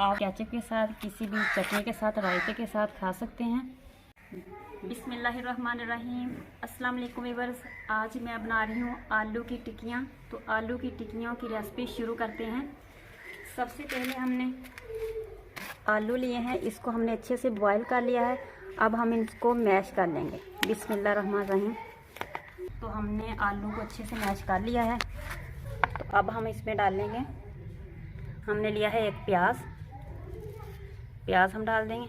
आप केचप के साथ, किसी भी चटनी के साथ, रायते के साथ खा सकते हैं। बिस्मिल्लाहिर्रहमानिर्रहीम। अस्सलाम वालेकुम व्यूअर्स। आज मैं बना रही हूँ आलू की टिक्कियाँ। तो आलू की टिक्कियों की रेसिपी शुरू करते हैं। सबसे पहले हमने आलू लिए हैं, इसको हमने अच्छे से बॉईल कर लिया है। अब हम इसको मैश कर लेंगे। बिस्मिल्लाहिर्रहमानिर्रहीम। तो हमने आलू को अच्छे से मैश कर लिया है। तो अब हम इसमें डालेंगे, हमने लिया है एक प्याज हम डाल देंगे।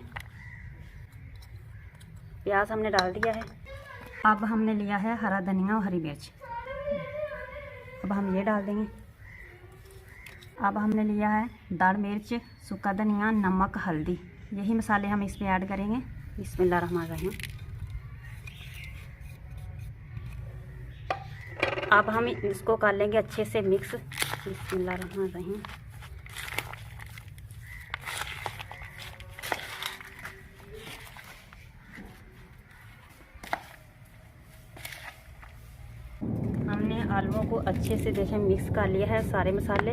प्याज हमने डाल दिया है। अब हमने लिया है हरा धनिया और हरी मिर्च, अब हम ये डाल देंगे। अब हमने लिया है दाल मिर्च, सूखा धनिया, नमक, हल्दी, यही मसाले हम इसमें ऐड करेंगे। बिस्मिल्लाहिर्रहमानिर्रहीम। अब हम इसको कर लेंगे अच्छे से मिक्स। बिस्मिल्लाहिर्रहमानिर्रहीम। हमने आलूओं को अच्छे से देखें मिक्स कर लिया है सारे मसाले।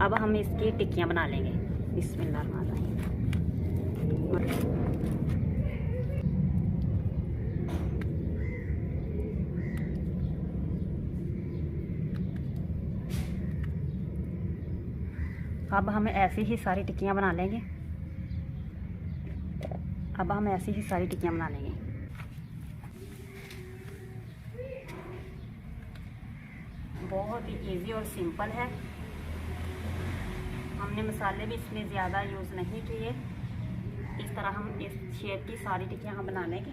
अब हम इसकी टिक्कियाँ बना लेंगे। बिस्मिल्लाहिर्रहमानिर्रहीम। अब हम ऐसी ही सारी टिक्कियाँ बना लेंगे। बहुत ही इजी और सिंपल है। हमने मसाले भी इसमें ज़्यादा यूज़ नहीं किए। इस तरह हम इस शेप की सारी टिक्कियाँ हम बना लेंगे।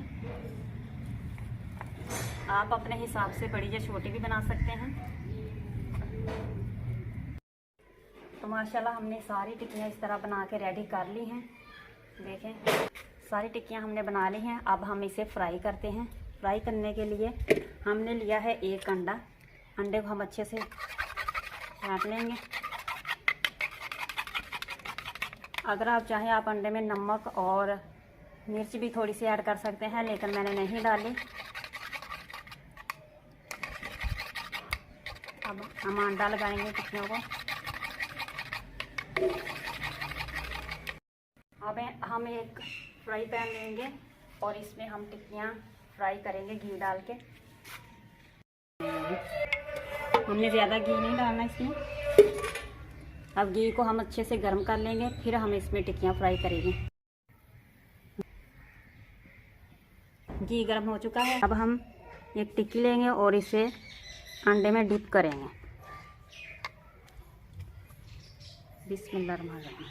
आप अपने हिसाब से बड़ी या छोटी भी बना सकते हैं। तो माशाल्लाह हमने सारी टिक्कियाँ इस तरह बना के रेडी कर ली हैं। देखें सारी टिक्कियाँ हमने बना ली हैं। अब हम इसे फ्राई करते हैं। फ्राई करने के लिए हमने लिया है एक अंडा। अंडे को हम अच्छे से काट लेंगे। अगर आप चाहें आप अंडे में नमक और मिर्च भी थोड़ी सी ऐड कर सकते हैं, लेकिन मैंने नहीं डाली। अब हम अंडा लगाएंगे टिक्कियों को। अब हम एक फ्राई पैन लेंगे और इसमें हम टिक्कियाँ फ्राई करेंगे घी डाल के। हमने ज़्यादा घी नहीं डालना इसमें। अब घी को हम अच्छे से गर्म कर लेंगे, फिर हम इसमें टिक्कियाँ फ्राई करेंगे। घी गर्म हो चुका है। अब हम एक टिक्की लेंगे और इसे अंडे में डिप करेंगे। बिस्मिल्लाहिर्रहमानिर्रहीम।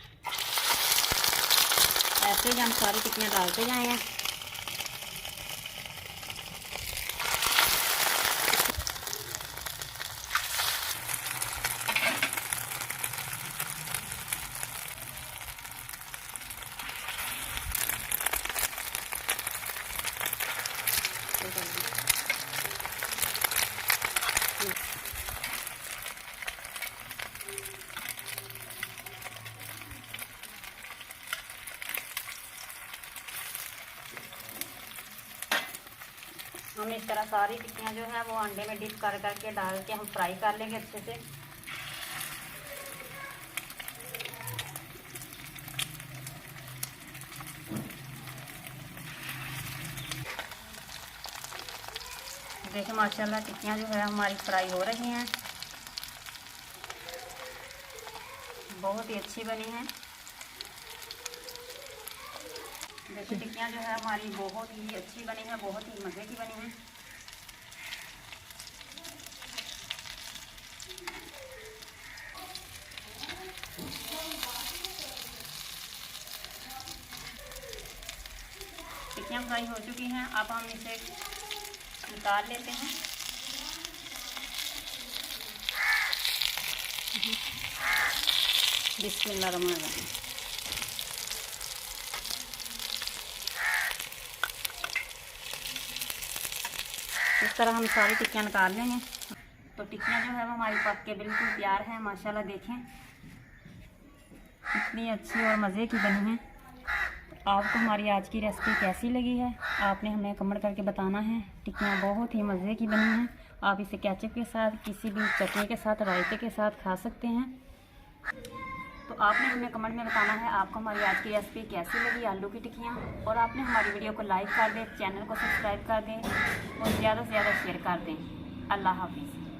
ऐसे ही हम सारी टिक्कियाँ डालते जाएंगे। हम इस तरह सारी टिक्कियाँ जो है वो अंडे में डिप कर करके डाल के हम फ्राई कर लेंगे अच्छे से। देखिए माशाल्लाह टिक्कियाँ जो है हमारी फ्राई हो रही हैं। बहुत ही अच्छी बनी हैं। देखिए टिक्कियाँ जो है हमारी बहुत ही अच्छी बनी है, बहुत ही मज़े की बनी है। टिक्कियाँ फ्राई हो चुकी हैं। अब हम इसे निकाल लेते हैं। बिस्मिल्लाहिर्रहमानिर्रहीम। इस तरह हम सारी टिक्कियाँ निकाल लेंगे। तो टिक्कियाँ जो है वो हमारी पक के बिल्कुल तैयार है। माशाल्लाह देखें इतनी अच्छी और मज़े की बनी है। आपको हमारी आज की रेसिपी कैसी लगी है आपने हमें कमेंट करके बताना है। टिक्कियाँ बहुत ही मज़े की बनी हैं। आप इसे केचप के साथ, किसी भी चटनी के साथ, रायते के साथ खा सकते हैं। तो आपने हमें कमेंट में बताना है आपको हमारी आज की रेसिपी कैसी लगी आलू की टिक्कियाँ, और आपने हमारी वीडियो को लाइक कर दें, चैनल को सब्सक्राइब कर दें और ज़्यादा से ज़्यादा शेयर कर दें। अल्लाह हाफिज़।